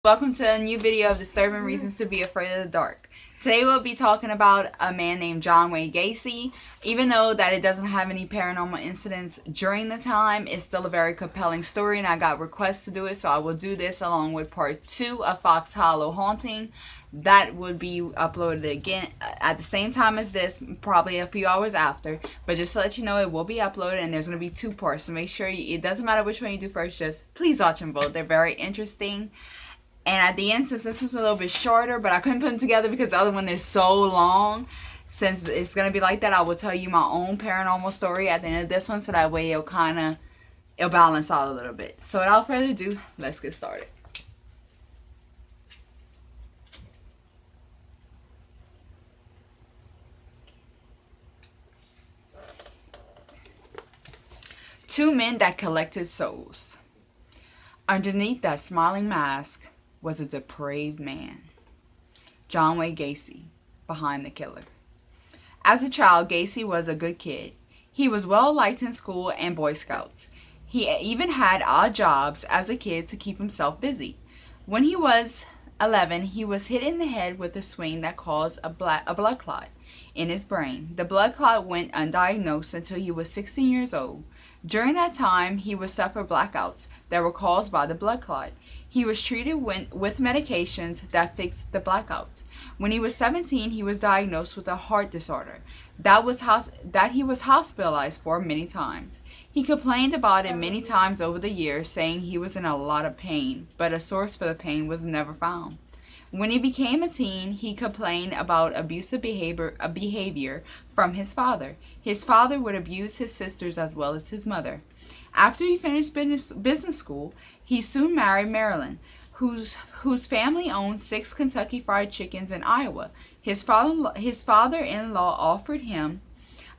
Welcome to a new video of Disturbing Reasons to Be Afraid of the Dark. Today we'll be talking about a man named John Wayne Gacy. Even though that it doesn't have any paranormal incidents during the time, it's still a very compelling story and I got requests to do it, so I will do this along with part 2 of Fox Hollow Haunting. That would be uploaded again at the same time as this, probably a few hours after. But just to let you know, it will be uploaded and there's going to be 2 parts. So make sure it doesn't matter which one you do first, just please watch them both. They're very interesting. And at the end, since this was a little bit shorter, but I couldn't put them together because the other one is so long, since it's going to be like that, I will tell you my own paranormal story at the end of this one, so that way it'll balance out a little bit. So without further ado, let's get started. Two men that collected souls. Underneath that smiling mask was a depraved man, John Wayne Gacy, behind the killer. As a child, Gacy was a good kid. He was well liked in school and Boy Scouts. He even had odd jobs as a kid to keep himself busy. When he was 11, he was hit in the head with a swing that caused a blood clot in his brain. The blood clot went undiagnosed until he was 16 years old. During that time, he would suffer blackouts that were caused by the blood clot. He was treated with medications that fixed the blackouts. When he was 17, he was diagnosed with a heart disorder that he was hospitalized for many times. He complained about it many times over the years, saying he was in a lot of pain, but a source for the pain was never found. When he became a teen, he complained about abusive behavior from his father. His father would abuse his sisters as well as his mother. After he finished business school, he soon married Marilyn, whose family owned 6 Kentucky Fried Chickens in Iowa. His father-in-law offered him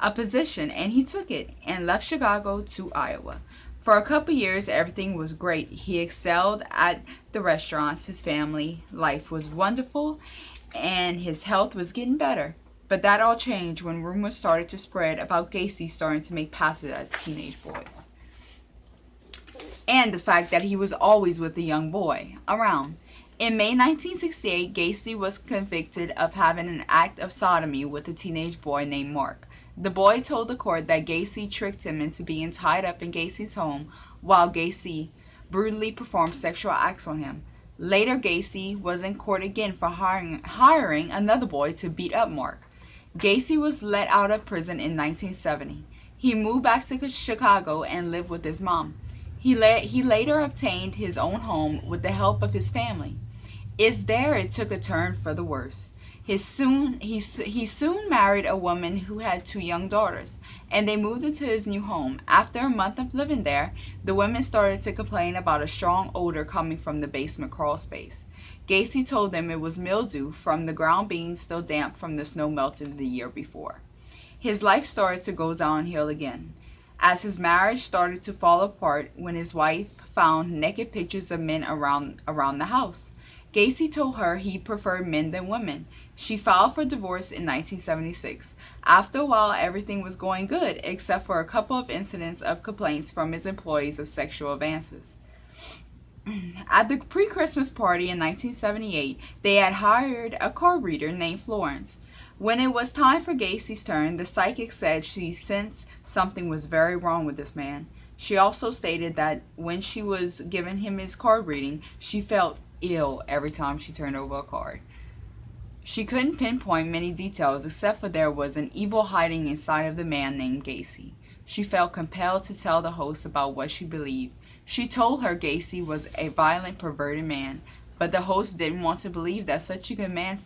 a position, and he took it and left Chicago to Iowa. For a couple years, everything was great. He excelled at the restaurants. His family life was wonderful, and his health was getting better. But that all changed when rumors started to spread about Gacy starting to make passes at teenage boys, and the fact that he was always with a young boy around. In May 1968, Gacy was convicted of having an act of sodomy with a teenage boy named Mark. The boy told the court that Gacy tricked him into being tied up in Gacy's home while Gacy brutally performed sexual acts on him. Later, Gacy was in court again for hiring another boy to beat up Mark. Gacy was let out of prison in 1970. He moved back to Chicago and lived with his mom. He later obtained his own home with the help of his family. It's there it took a turn for the worse. He soon married a woman who had 2 young daughters, and they moved into his new home. After a month of living there, the women started to complain about a strong odor coming from the basement crawl space. Gacy told them it was mildew from the ground being still damp from the snow melted the year before. His life started to go downhill again, as his marriage started to fall apart when his wife found naked pictures of men around the house. Gacy told her he preferred men than women. She filed for divorce in 1976. After a while, everything was going good, except for a couple of incidents of complaints from his employees of sexual advances. At the pre-Christmas party in 1978, they had hired a card reader named Florence. When it was time for Gacy's turn, the psychic said she sensed something was very wrong with this man. She also stated that when she was giving him his card reading, she felt ill every time she turned over a card. She couldn't pinpoint many details except for there was an evil hiding inside of the man named Gacy. She felt compelled to tell the host about what she believed. She told her Gacy was a violent, perverted man, but the host didn't want to believe that such a good man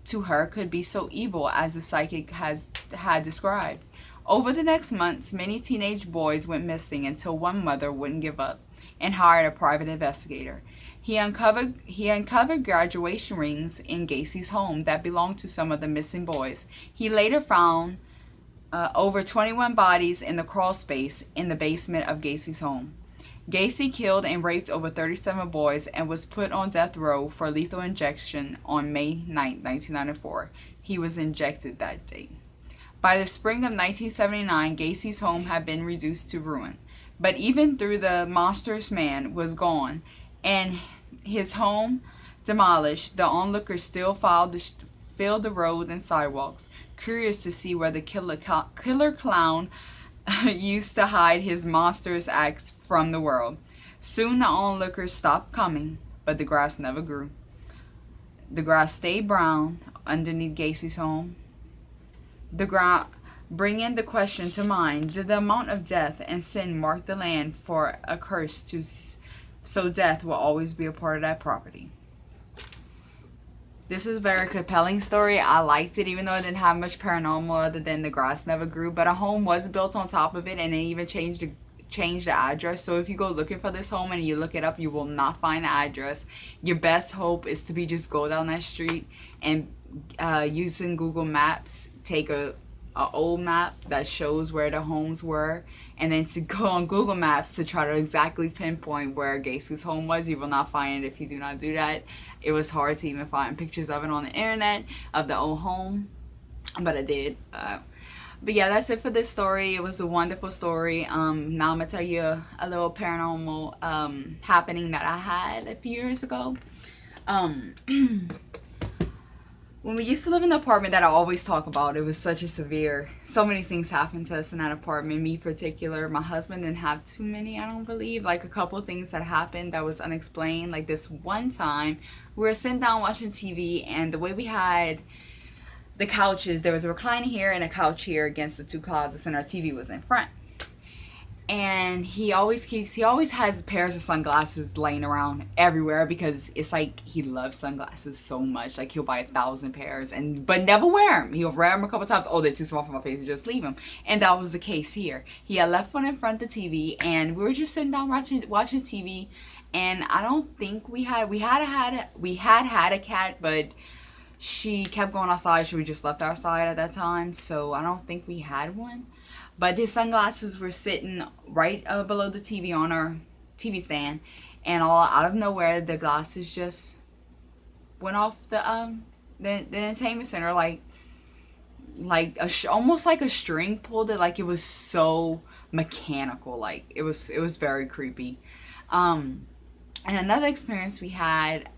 to her could be so evil as the psychic had described. Over the next months, many teenage boys went missing until one mother wouldn't give up and hired a private investigator. He uncovered graduation rings in Gacy's home that belonged to some of the missing boys. He later found over 21 bodies in the crawl space in the basement of Gacy's home. Gacy killed and raped over 37 boys and was put on death row for lethal injection on May 9, 1994. He was injected that day. By the spring of 1979, Gacy's home had been reduced to ruin. But even through the monstrous man was gone, and His home demolished, the onlookers still filled the road and sidewalks, curious to see where the killer clown used to hide his monstrous acts from the world. Soon the onlookers stopped coming, but the grass never grew. The grass stayed brown underneath Gacy's home. The ground, bringing the question to mind: did the amount of death and sin mark the land for a curse to so death will always be a part of that property? This is a very compelling story. I liked it, even though it didn't have much paranormal other than the grass never grew. But a home was built on top of it, and they even changed the address. So if you go looking for this home and you look it up, you will not find the address. Your best hope is to just go down that street and using Google Maps, take a old map that shows where the homes were, and then to go on Google Maps to try to exactly pinpoint where Gacy's home was. You will not find it if you do not do that. It was hard to even find pictures of it on the internet of the old home, but I did. But yeah, that's it for this story. It was a wonderful story. Now I'm gonna tell you a little paranormal happening that I had a few years ago. When we used to live in the apartment that I always talk about, it was such a severe, so many things happened to us in that apartment. Me particular, my husband didn't have too many, I don't believe. Like a couple of things that happened that was unexplained. Like this one time, we were sitting down watching TV, and the way we had the couches, there was a recliner here and a couch here against the two closets, and our TV was in front. And he always has pairs of sunglasses laying around everywhere because it's like he loves sunglasses so much. Like he'll buy 1,000 pairs but never wear them. He'll wear them a couple times. Oh, they're too small for my face, and just leave them. And that was the case here. He had left one in front of the TV, and we were just sitting down watching TV. And I don't think we had a cat, but she kept going outside. She just left outside at that time, so I don't think we had one. But his sunglasses were sitting right below the TV on our TV stand, and all out of nowhere, the glasses just went off the entertainment center, almost like a string pulled it. Like it was so mechanical. Like it was very creepy. And another experience we had.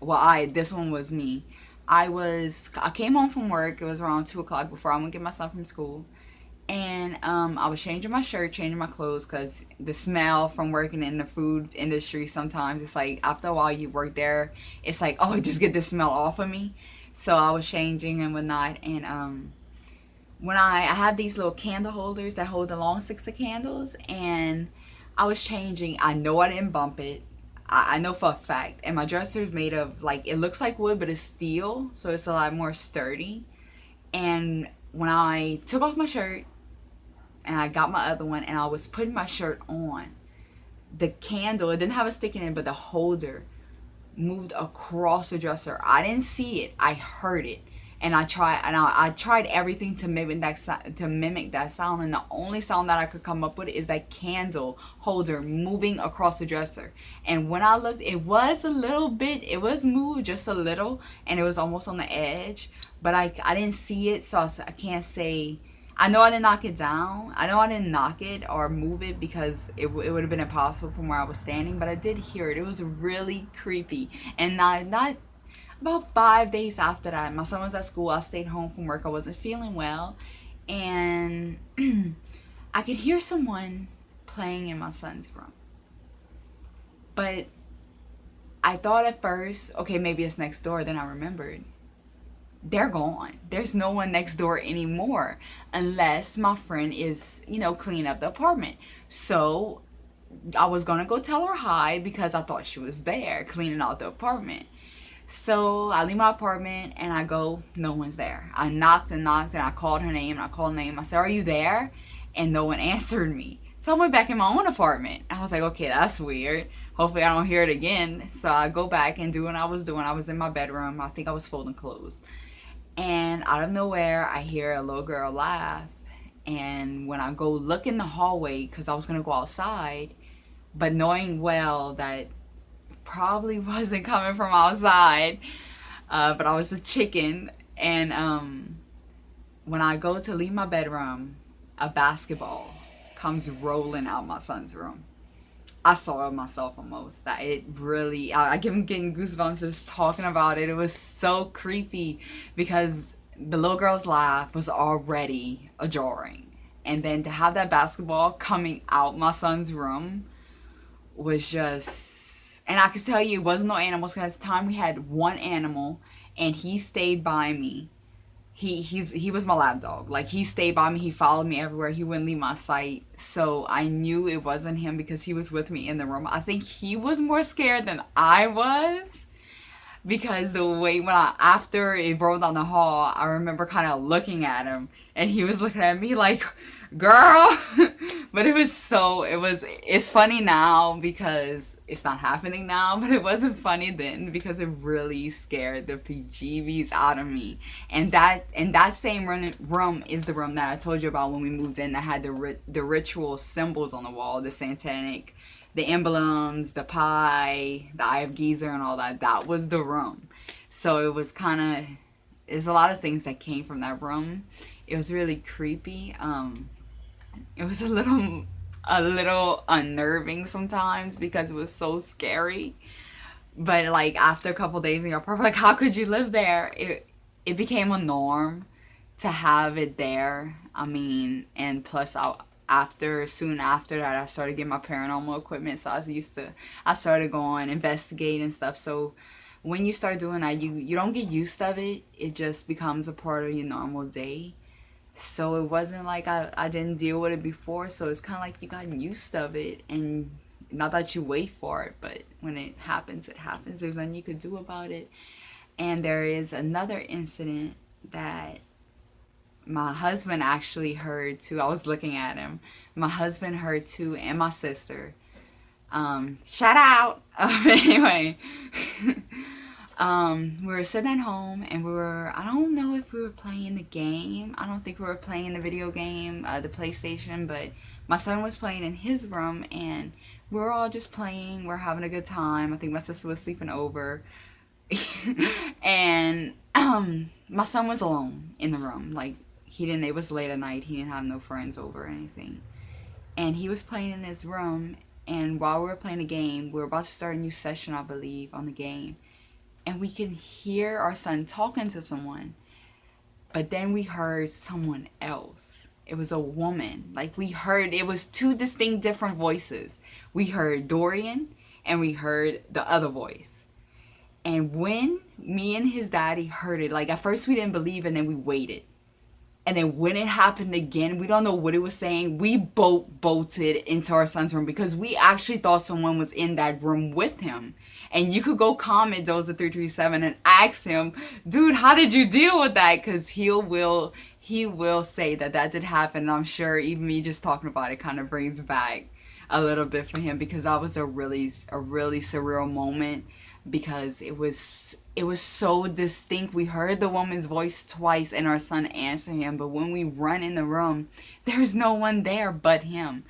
This one was me. I came home from work. It was around 2:00 before I went to get my son from school. And I was changing my shirt, changing my clothes, because the smell from working in the food industry, sometimes it's like after a while you work there, it's like, oh, just get this smell off of me. So I was changing and whatnot, and when I had these little candle holders that hold the long sticks of candles, and I was changing. I know I didn't bump it. I know for a fact. And my dresser is made of, like, it looks like wood, but it's steel, so it's a lot more sturdy. And when I took off my shirt, and I got my other one, and I was putting my shirt on, the candle, it didn't have a stick in it, but the holder moved across the dresser. I didn't see it. I heard it. And I tried everything to mimic that sound, and the only sound that I could come up with is that candle holder moving across the dresser. And when I looked, it was moved just a little, and it was almost on the edge, but I didn't see it, so I can't say. I know I didn't knock it down. I know I didn't knock it or move it, because it would have been impossible from where I was standing, but I did hear it. It was really creepy. And not about 5 days after that, my son was at school. I stayed home from work. I wasn't feeling well, and I could hear someone playing in my son's room. But I thought at first, okay, maybe it's next door. Then I remembered, they're gone. There's no one next door anymore, unless my friend is, cleaning up the apartment. So I was going to go tell her hi, because I thought she was there cleaning out the apartment. So I leave my apartment and I go, no one's there. I knocked and knocked, and I called her name, I said, are you there? And no one answered me. So I went back in my own apartment. I was like, okay, that's weird. Hopefully I don't hear it again. So I go back and do what I was doing. I was in my bedroom. I think I was folding clothes. And out of nowhere, I hear a little girl laugh. And when I go look in the hallway, because I was going to go outside, but knowing well that probably wasn't coming from outside, but I was a chicken. And when I go to leave my bedroom, a basketball comes rolling out my son's room. I saw it myself almost. That it really, I give him getting goosebumps just talking about it. It was so creepy because the little girl's laugh was already jarring. And then to have that basketball coming out my son's room was just, and I could tell you it wasn't no animals because at the time we had one animal and he stayed by me. He was my lap dog. Like, he stayed by me. He followed me everywhere. He wouldn't leave my sight. So I knew it wasn't him because he was with me in the room. I think he was more scared than I was because the way after it rolled down the hall, I remember kind of looking at him and he was looking at me like, girl. But it's funny now because it's not happening now, but it wasn't funny then because it really scared the bejeebies out of me. And that same room is the room that I told you about when we moved in that had the ritual symbols on the wall, the satanic, the emblems, the pie, the eye of Geezer and all that. That was the room. So it was there's a lot of things that came from that room. It was really creepy. It was a little unnerving sometimes because it was so scary. But like after a couple days in your apartment, like how could you live there? It became a norm to have it there. I mean, and plus soon after that I started getting my paranormal equipment. So I started going investigate and stuff. So when you start doing that, you don't get used to it. It just becomes a part of your normal day. So it wasn't like I didn't deal with it before. So it's kind of like you got used to it. And not that you wait for it, but when it happens, it happens. There's nothing you could do about it. And there is another incident that my husband actually heard too. I was looking at him. My husband heard too, and my sister. Shout out. Anyway. We were sitting at home and I don't know if we were playing the game. I don't think we were playing the video game, the PlayStation, but my son was playing in his room and we were all just playing. We're having a good time. I think my sister was sleeping over. And my son was alone in the room. Like, it was late at night. He didn't have no friends over or anything. And he was playing in his room, and while we were playing the game, we were about to start a new session, I believe, on the game. And we could hear our son talking to someone. But then we heard someone else. It was a woman. Like, it was two distinct different voices. We heard Dorian and we heard the other voice. And when me and his daddy heard it, like at first we didn't believe and then we waited. And then when it happened again, we don't know what it was saying. We bolted into our son's room because we actually thought someone was in that room with him. And you could go comment Doza337 and ask him, dude, how did you deal with that? Because he will say that did happen. And I'm sure even me just talking about it kind of brings back a little bit for him because that was a really surreal moment. Because it was so distinct. We heard the woman's voice twice and our son answered him, but when we run in the room, there's no one there but him.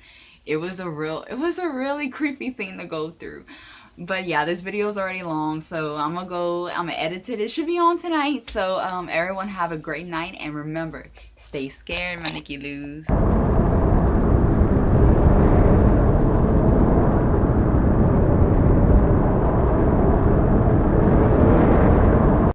It was a really creepy thing to go through. But yeah, this video is already long, so I'm gonna edit it. It should be on tonight. So everyone have a great night, and remember, stay scared, my Nikki Loos.